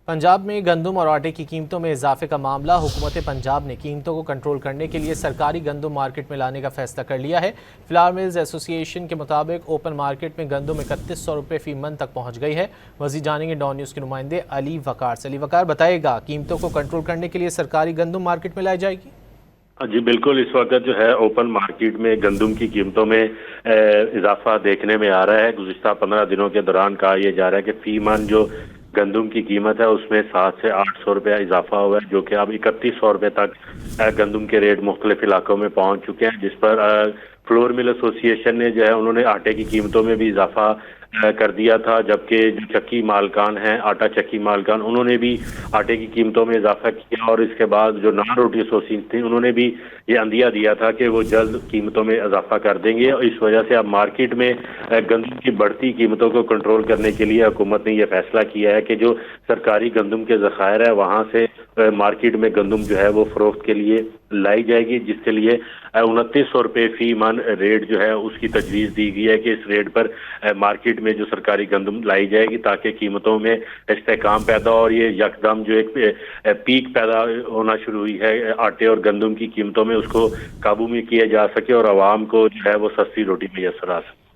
पंजाब में गंदम और आटे की कीमतों में इजाफे का मामला। हुकूमत पंजाब ने कीमतों को कंट्रोल करने के लिए सरकारी गंदम मार्केट में लाने का फैसला कर लिया है। फ्लावर मिल्स एसोसिएशन के मुताबिक ओपन मार्केट में गंदम 3100 रुपये फी मन तक पहुंच गई है। मजीद जानेंगे डॉन न्यूज़ के नुमाइंदे अली वकार से। अली वकार बताएगा, कीमतों को कंट्रोल करने के लिए सरकारी गंदम मार्केट में लाई जाएगी? जी बिल्कुल, इस वक्त जो है ओपन मार्केट में गंदम की कीमतों में इजाफा देखने में आ रहा है। गुज़िश्ता 15 दिनों के दौरान कहा यह जा रहा है कि फी मन जो गंदम की कीमत है उसमें 700 से 800 रुपया इजाफा हुआ है, जो कि अब 3100 रुपये तक गंदम के रेट मुख्तलिफ इलाकों में पहुंच चुके हैं। जिस पर फ्लोर मिल एसोसिएशन ने जो है उन्होंने आटे की कीमतों में भी इजाफा कर दिया था, जबकि जो चक्की मालकान हैं, आटा चक्की मालकान, उन्होंने भी आटे की कीमतों में इजाफा किया। और इसके बाद जो नान रोटी एसोसिएशन थी उन्होंने भी ये अंदिया दिया था कि वो जल्द कीमतों में इजाफा कर देंगे। और इस वजह से अब मार्केट में गंदम की बढ़ती कीमतों को कंट्रोल करने के लिए हुकूमत ने यह फैसला किया है कि जो सरकारी गंदम के ज़खायर है वहाँ से मार्केट में गंदम जो है वो फरोख्त के लिए लाई जाएगी, जिसके लिए 2900 रुपये फी मन रेट जो है उसकी तजवीज़ दी गई है कि इस रेट पर मार्केट में जो सरकारी गंदम लाई जाएगी ताकि कीमतों में इस्तेहकाम पैदा हो। और ये यकदम जो एक पीक पैदा होना शुरू हुई है आटे और गंदम की कीमतों में, उसको काबू में किया जा सके और आवाम को जो है वो सस्ती रोटी मैसर आ सके।